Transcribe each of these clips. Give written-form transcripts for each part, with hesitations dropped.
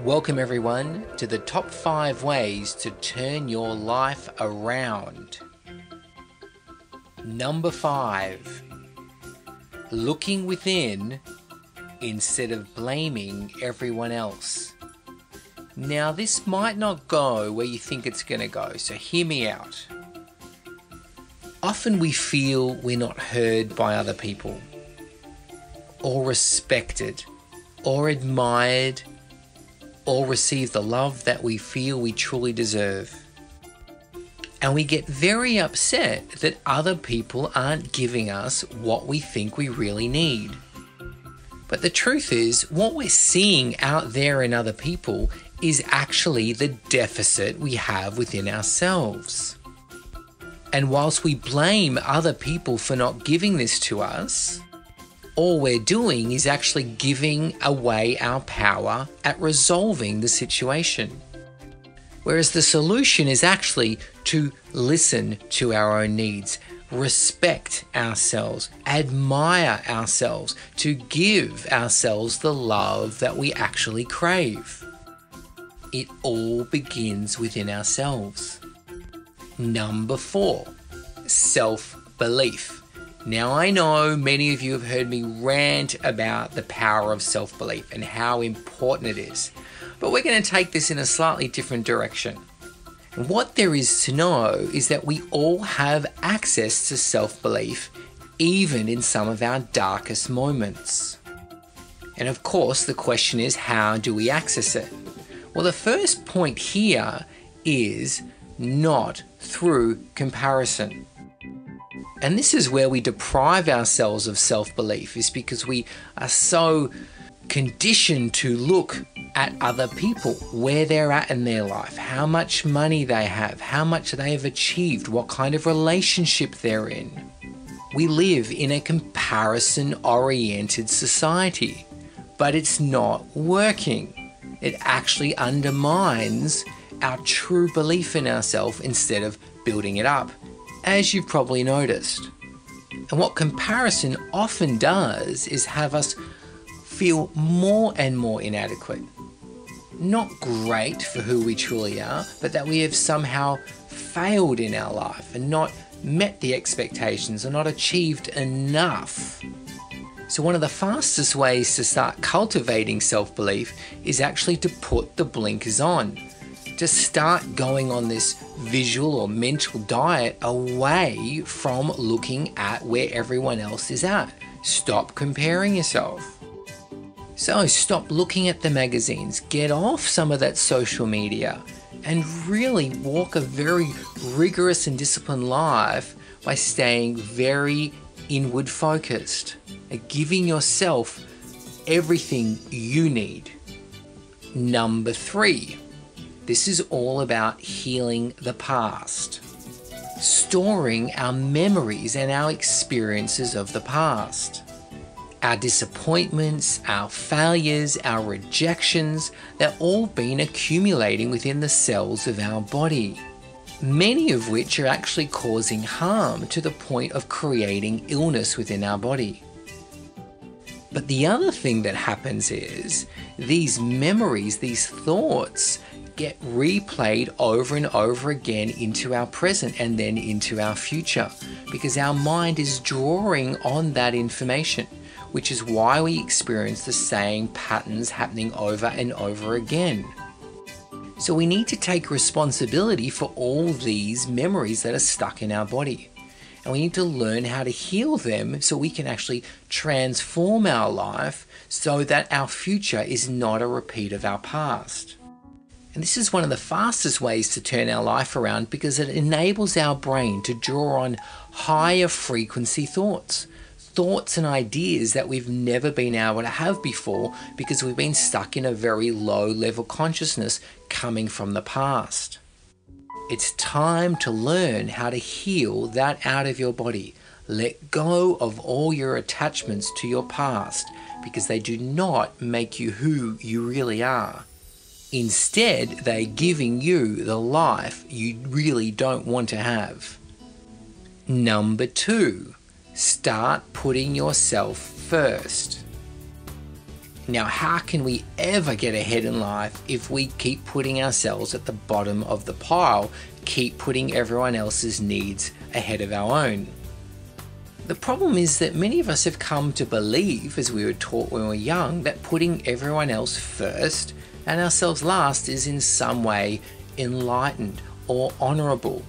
Welcome everyone to the top 5 ways to turn your life around. Number 5, looking within instead of blaming everyone else. Now this might not go where you think it's going to go, so hear me out. Often we feel we're not heard by other people, or respected, or admired, or receive the love that we feel we truly deserve. And we get very upset that other people aren't giving us what we think we really need. But the truth is, what we're seeing out there in other people is actually the deficit we have within ourselves. And whilst we blame other people for not giving this to us, all we're doing is actually giving away our power at resolving the situation. Whereas the solution is actually to listen to our own needs, respect ourselves, admire ourselves, to give ourselves the love that we actually crave. It all begins within ourselves. Number 4, self-belief. Now I know many of you have heard me rant about the power of self-belief and how important it is, but we're going to take this in a slightly different direction. And what there is to know is that we all have access to self-belief, even in some of our darkest moments. And of course, the question is, how do we access it? Well, the first point here is not through comparison. And this is where we deprive ourselves of self-belief, is because we are so conditioned to look at other people, where they're at in their life, how much money they have, how much they have achieved, what kind of relationship they're in. We live in a comparison-oriented society, but it's not working. It actually undermines our true belief in ourselves instead of building it up, as you've probably noticed. And what comparison often does is have us feel more and more inadequate. Not great for who we truly are, but that we have somehow failed in our life and not met the expectations or not achieved enough. So one of the fastest ways to start cultivating self-belief is actually to put the blinkers on. To start going on this visual or mental diet away from looking at where everyone else is at. Stop comparing yourself. So stop looking at the magazines, get off some of that social media, and really walk a very rigorous and disciplined life by staying very inward focused, giving yourself everything you need. Number 3. This is all about healing the past, storing our memories and our experiences of the past. Our disappointments, our failures, our rejections, they've all been accumulating within the cells of our body, many of which are actually causing harm to the point of creating illness within our body. But the other thing that happens is these memories, these thoughts, get replayed over and over again into our present and then into our future, because our mind is drawing on that information, which is why we experience the same patterns happening over and over again. So we need to take responsibility for all these memories that are stuck in our body. And we need to learn how to heal them so we can actually transform our life so that our future is not a repeat of our past. And this is one of the fastest ways to turn our life around, because it enables our brain to draw on higher frequency thoughts and ideas that we've never been able to have before, because we've been stuck in a very low level consciousness coming from the past. It's time to learn how to heal that out of your body. Let go of all your attachments to your past, because they do not make you who you really are. Instead, they're giving you the life you really don't want to have. Number 2, start putting yourself first. Now, how can we ever get ahead in life if we keep putting ourselves at the bottom of the pile, keep putting everyone else's needs ahead of our own? The problem is that many of us have come to believe, as we were taught when we were young, that putting everyone else first and ourselves last is in some way enlightened or honourable.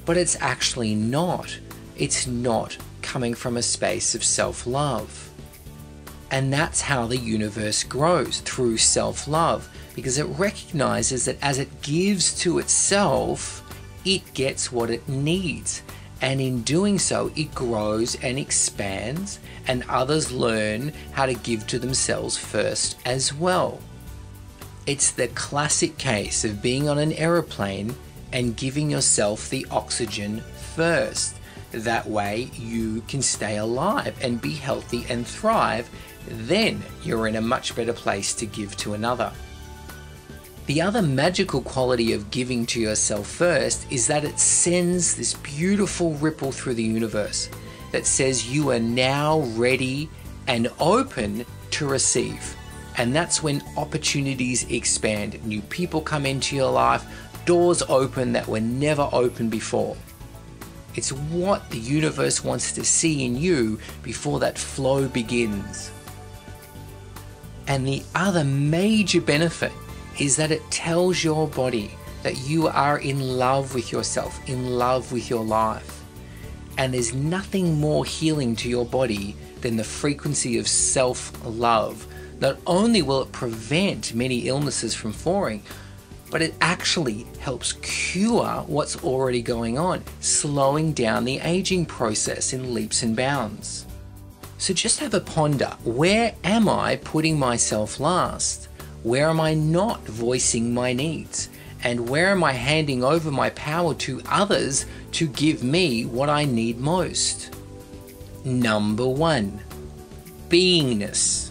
But it's actually not. It's not coming from a space of self-love. And that's how the universe grows, through self-love, because it recognizes that as it gives to itself, it gets what it needs. And in doing so, it grows and expands, and others learn how to give to themselves first as well. It's the classic case of being on an aeroplane and giving yourself the oxygen first. That way you can stay alive and be healthy and thrive. Then you're in a much better place to give to another. The other magical quality of giving to yourself first is that it sends this beautiful ripple through the universe that says you are now ready and open to receive. And that's when opportunities expand, new people come into your life, doors open that were never open before. It's what the universe wants to see in you before that flow begins. And the other major benefit is that it tells your body that you are in love with yourself, in love with your life. And there's nothing more healing to your body than the frequency of self-love. Not only will it prevent many illnesses from forming, but it actually helps cure what's already going on, slowing down the aging process in leaps and bounds. So just have a ponder, where am I putting myself last? Where am I not voicing my needs? And where am I handing over my power to others to give me what I need most? Number 1, beingness.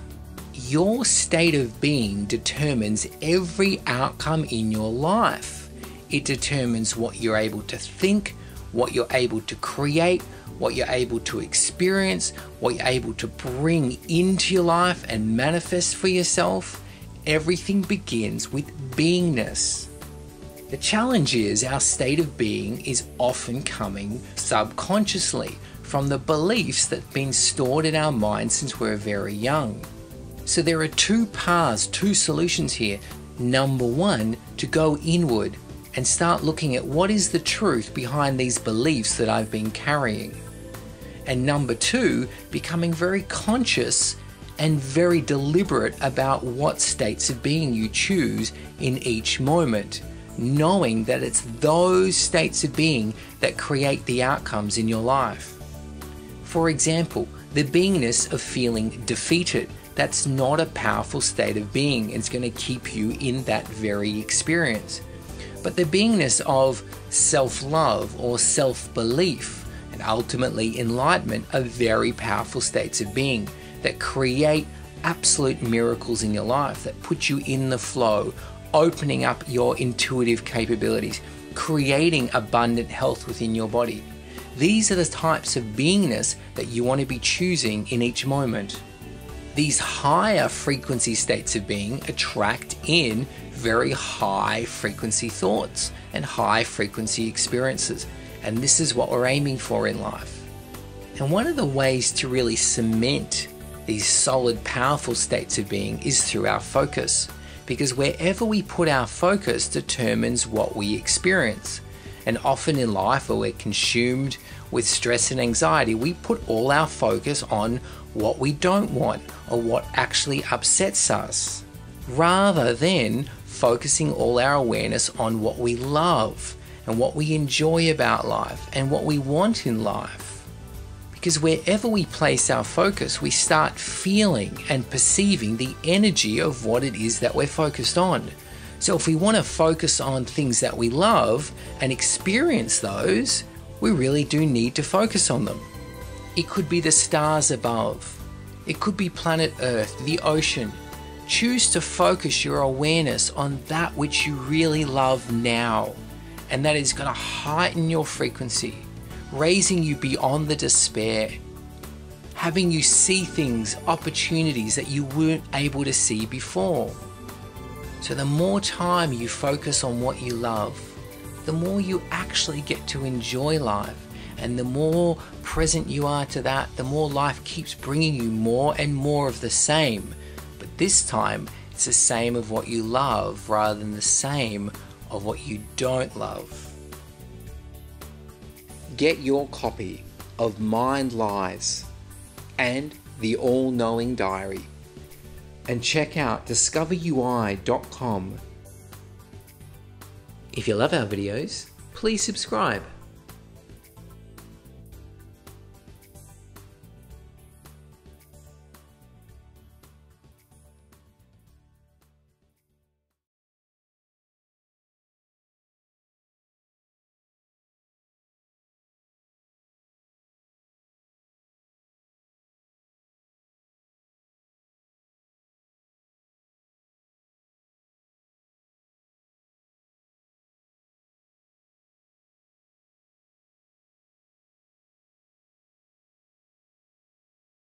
Your state of being determines every outcome in your life. It determines what you're able to think, what you're able to create, what you're able to experience, what you're able to bring into your life and manifest for yourself. Everything begins with beingness. The challenge is our state of being is often coming subconsciously from the beliefs that have been stored in our minds since we're very young. So there are 2 paths, 2 solutions here. Number 1, to go inward and start looking at what is the truth behind these beliefs that I've been carrying. And number 2, becoming very conscious and very deliberate about what states of being you choose in each moment, knowing that it's those states of being that create the outcomes in your life. For example, the beingness of feeling defeated. That's not a powerful state of being. It's going to keep you in that very experience. But the beingness of self-love or self-belief and ultimately enlightenment are very powerful states of being that create absolute miracles in your life, that put you in the flow, opening up your intuitive capabilities, creating abundant health within your body. These are the types of beingness that you want to be choosing in each moment. These higher frequency states of being attract in very high frequency thoughts and high frequency experiences. And this is what we're aiming for in life. And one of the ways to really cement these solid, powerful states of being is through our focus. Because wherever we put our focus determines what we experience. And often in life, where we're consumed with stress and anxiety, we put all our focus on what we don't want or what actually upsets us, rather than focusing all our awareness on what we love and what we enjoy about life and what we want in life. Because wherever we place our focus, we start feeling and perceiving the energy of what it is that we're focused on. So if we want to focus on things that we love and experience those, we really do need to focus on them. It could be the stars above. It could be planet Earth, the ocean. Choose to focus your awareness on that which you really love now. And that is going to heighten your frequency, raising you beyond the despair. having you see things, opportunities that you weren't able to see before. So the more time you focus on what you love, the more you actually get to enjoy life. And the more present you are to that, the more life keeps bringing you more and more of the same. But this time, it's the same of what you love rather than the same of what you don't love. Get your copy of Mind Lies and The All-Knowing Diary, and check out discoverui.com. If you love our videos, please subscribe.